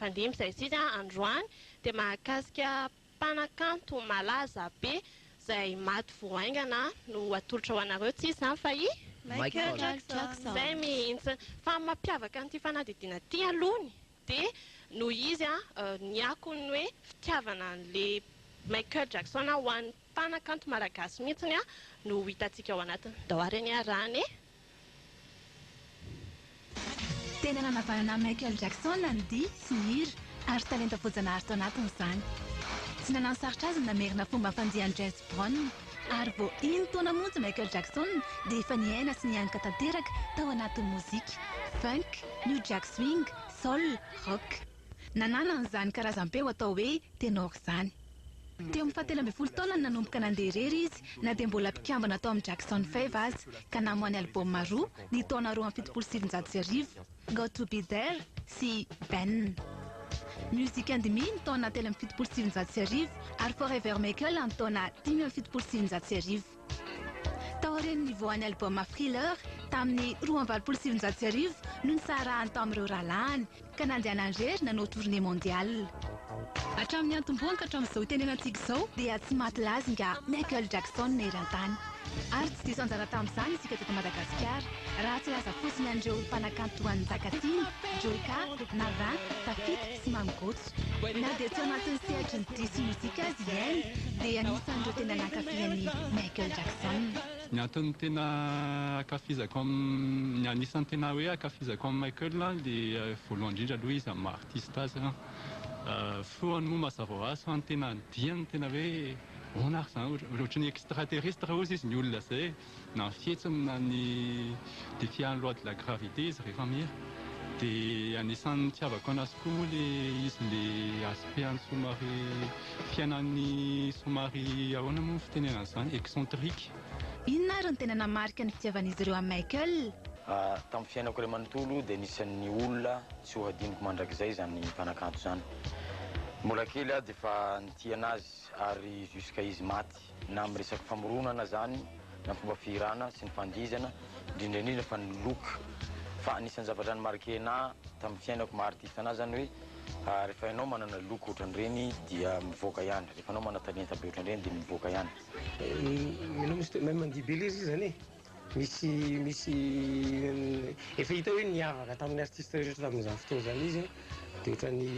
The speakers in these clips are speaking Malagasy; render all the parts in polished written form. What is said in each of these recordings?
fandimy zay sisa androany dia mahakasika mpanakanto malaza be zay maty voaingana no atolotra ho anareo tsy izany fa Michael Jackson. zay mihitsy fa mampiavaka an'ity fanadidina ty alohany dia no izy niakony hoe fitiavana an'le Michael Jackson ho an'ny mpanakanto malagasy mihitsiny no hitantsika ao anatiny dahoary niarany tena nanavanana Michael Jackson ny dia sy ny hira ary talenta voajanahary tao anatiny izany tsy nanano sarotra azy namerina fomba fandihan'ny jazz brown ary vao iny taona monja Michael Jackson dia efa niaina sy nianika tanteraka tao anatin'ny mozika funk, new jack swing, soul, rock nanana an'izany karazam-peo atao hoe ténor izany teo amin'ny fahatelo ambin'ny folo taona no nanomboka nandeha irery izy na dia mbola mpikambana tao amin'ny Jackson 5 azy ka namoany album roa ny taona 27 Got to be there sy Ben Music and Me ny taona 7 ary Forever Michael ny taona 5 tao ireny nivoan'ny album Thriller tamin'ny 27 no nisarahany tao amin'ireo rahalaany ka nandeha nangery nanao tournée mondiale hatramin'ny antomboany ka hatramin'izao itenenantsika izao dia tsy maty lazy nga Michael Jackson neran-tany ary tsy diso anjara tamin'izany isika teto Madagasikara raha tsy laza fotsiny an'ireo mpanakanto toan'ny Njakatiana, Navin, Tafita sy Mamy Gôtso na dia tsy anatin'ny sehatry ny disy mozika azy iainy dia anisan'ireo tena nankafian'ny Michael Jackson ny antony tena akafizako ny anisan'ny tena hoe akafizako amin'ny Michael dia voalohany indrindra aloha izy amin'ny artiste azy foany moa mazava ho azy fa ny tena diany tena hoe onary zany ohatran'ny extraterrestre ozy izy ny olona zay na ny fihetsiny na ny défiant loi de la gravité izy rehefa mira dia anisan'ny tiavako anazy koa moa le izy le aspect-any somary fiainan'ny somary ahoana moa fitenenana izany excentrique inona ary ny tena namarika ny fitiavan'izy ireo amin'ny Michael tamin'ny fiainako iray manontolo dia nisan'ny olona tsy ho hadiniko mandrakizay zany mpanakanto zany mbola kely dia efa nitia anazy ary jusqu'à izy maty na amin'ny resaky famoronana zany na fomba firana sy ny fandizana indrindra fa ny look fa anisan'ny zavatra nimarke na tamin'ny fiainako maha-artiste anazy zany hoe rehefa ianao manana look ohatran'ireny dia mivoaka ihany rehefa anao mana-talenta be ohatran'ireny dia mivoaka ihany ianao misy mahay mandihy be lezy zany misy efa hita hoe niavaka tamin'ny artiste rehetra tamin'izany fotoana zany izy dia ohatran'ny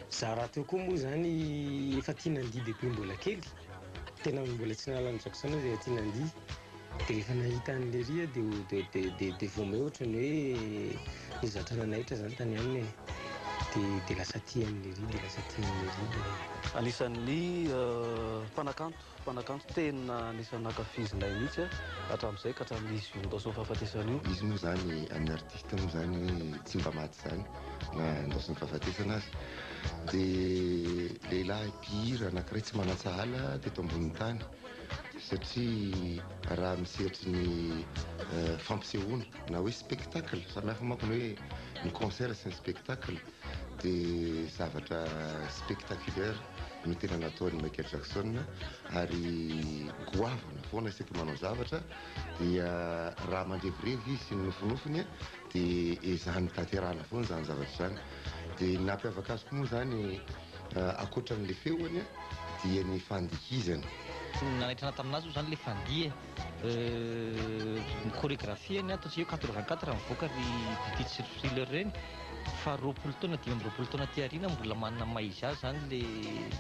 zara teo koa moa zany efa tia nandihy depuis mbola kely tena mbola tsy nahalany Jackson dia tia nandihy dia rehefa nahita an'le ria dia vomay ohatrany hoe nizatra nanaitra zany tany aminy dia lasa tia an'le ria dia lasa tia an'le ria anisan'ny mpanakanto tena anisan'ny nakafizinay mihitsy hatramin'izay ka hatramin'izy ndao fahafatesana io izy moa zany amin'ny artiste moa zany hoe tsy mba maty zany na ndao fahafatesana azy dia lehilahy mpihira anankiray tsy manatsahala teto ambony tany satria raha misehatry ny fampisehoana na hoe spectacle samihafa manko ny hoe ny concert sy ny spectacle dia zavatra spectaculaire no tena nataon'ny Michael Jackson ary goavana foana isaky manao zavatra dia raha mandrevirevy izy sy ny nofinofiny dia ezahany tanterahana foana zany zavatra zany dia nampiavaka azy koa moa zany akoatran'le feoany dia ny fandihizany nanaitra taminazy zany le fandihy ny chorégraphiany ataontsika hoe 84 mivoaka ry Thriller reny fa 20 taona 20 taona ty arina mbola manana maizy azy zany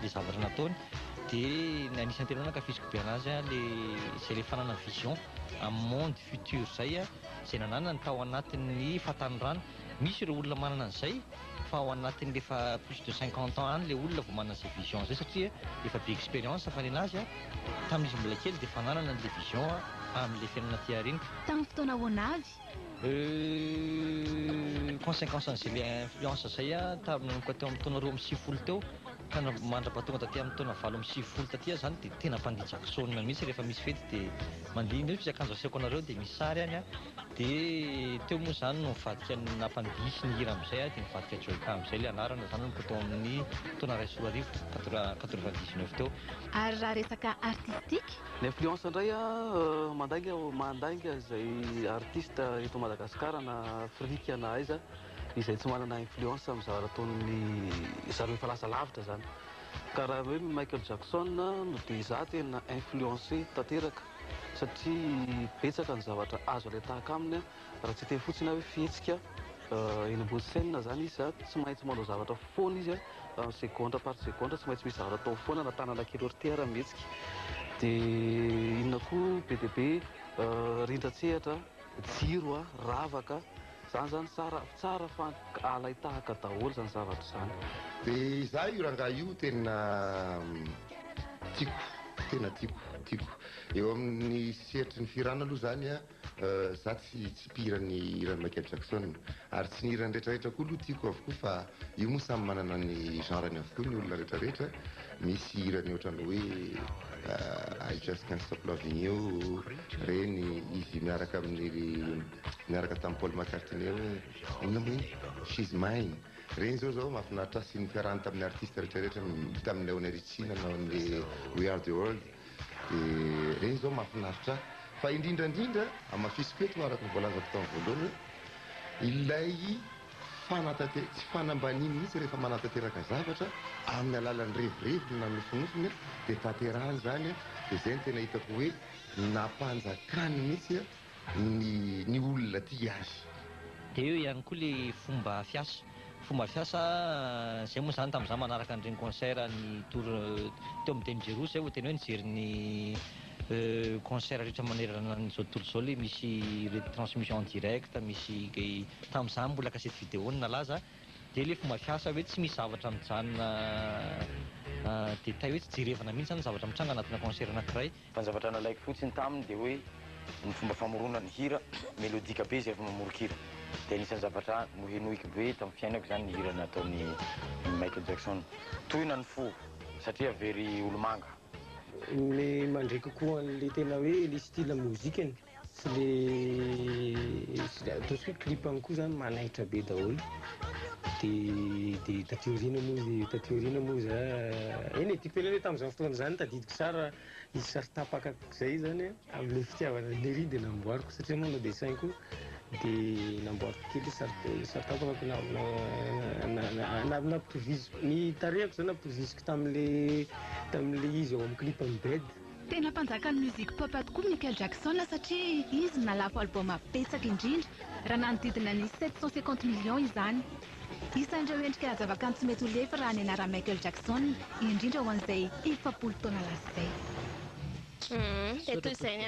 le zavatra nataony dia ny anisan'ny tena nankafiziko be anazy zay le fanana vision amin'ny monde futur zay zay nananany ka ao anatin'ny fatany rano misy ireo olona manana an'izay fa ao anatin'ny lefa plus de 50 ans any le olona vao manana zay vision zay satria efa be expérience fa nenazy tamin'izy mbola kely dia fananana an'le vision amin'le fiainana ty arina tamin'ny fotoana ahoana avy conséquence an'izay le influence zay tamin'ny teo amin'ny taona 20 teo ka mandra-pahatonga taty amin'ny taona 20 taty zany dia tena mpandihy Jackson mihitsy rehefa misy fety dia mandihy indreo fizakanjo aseako anareo dia misy sary any dia teo moa zany no mivadika nampandihy sy ny hira amin'izay dia mivadika joyka amin'izay le anarana zany no tao amin'ny taona ray soa arivo 99 teo ary raha resaka artistique l'influence indray mandainga zay artiste eto Madagasikara na frika na aiza izay tsy manana influence amin'ny zavatra ataon'ny zareo efa lasa lavitra zany. Ka raha hoe Michael Jackson no dia izaho tena influencé tanteraka satria betsaka ny zavatra azo ilay tahaka aminy raha tsy te fotsiny hoe fihetsika eny ambony scène zany izy tsy maintsy manao zavatra foana izy seconde par seconde, tsy maintsy misy zavatra atao foana na tanana kely ohatry ara mihetsika. Dia inona koa be dia be rindratsehatra, jiro ravaka, zany zany tsara fa alay tahaka daholo zany zavatra zany. Dia izaho io rangaha io tena tiako. Eo amin'ny sehatry ny firana aloha zany za tsy mpihirany irany Michael Jackson ary tsy nihirany rehetrarehetra koa aloha tiako avokoa fa io moa samy manana ny genreny avokoa ny olona rehetrarehetra. Misy hirany ohatrany hoe I just can't stop loving you reny izy miaraka tamin'ny Paul McCartney inona moa iny she's mine reny zao mahafinaritra sy ny fiarahany tamin'ny artiste rehetrarehetra tamin'ny Leonaritsina na amin'ny We Are The World. Dia reny zao mahafinaritra fa indrindrandrindra amafisiko eto araka ny voalazako tamin'ny voalohany ilay tsy fanambaniny mihitsy rehefa manatanteraka zavatra amin'ny alalan'ny revireviny na nofinofiny dia tanterahany zany dia izay no tena hitako hoe nampanjakany mihitsy ny olona tia azy. Dia eo ihany koa le fomba fiasa zay moa zany tamin'izaho manaraka an'ireny concert ny teo amin'ny teny Jero zay vao tena hoe nijery ny concert rehetra manerana n'izao tontolo izao le misy retransmission en direct, misy tamin'izany mbola kasety vidéo nalaza. Dia le fomba fiasa hoe tsy misy zavatra mijanona détail hoe tsy jerevana mihitsy zany zavatra mitranga anatina concert anankiray. Fa ny zavatra nalaiko fotsiny taminy dia hoe ny fomba famorona ny hira melodika be izy rehefa mamoro-hira. Dia anisan'ny zavatra nohenohiko be tamin'ny fiainako zany ny hira nataon'ny Michael Jackson. Tohina ny fo satria very olomanga. Le mandray kokoa an'le tena hoe le style mozikany sy le ataontsika hoe clipany koa zany manaitra be daholo. Dia tatiorina moa za eny tipena hoe tamin'izany fotoana zany tadidiko sara izy sary tapaka zay zany amin'le fitiavana le ry dia namboariko satria moa na dessin koa dia namboariko kely sary tapaka nampitoviziko ny tarehako zany nampitoviziko tamin'le izy ao amin'ny clipany bed. Tena mpanjakan'ny muzika pop tokoa Michael Jackson satria izy nalafo album betsaka indrindra raha nanodidina ny 750 millions izany. Isan'ireo endrika zavakanto tsy mety ho lefa raha ny anarana Michael Jackson indrindra ho an'izay 70 taona lasa izay. Eto izay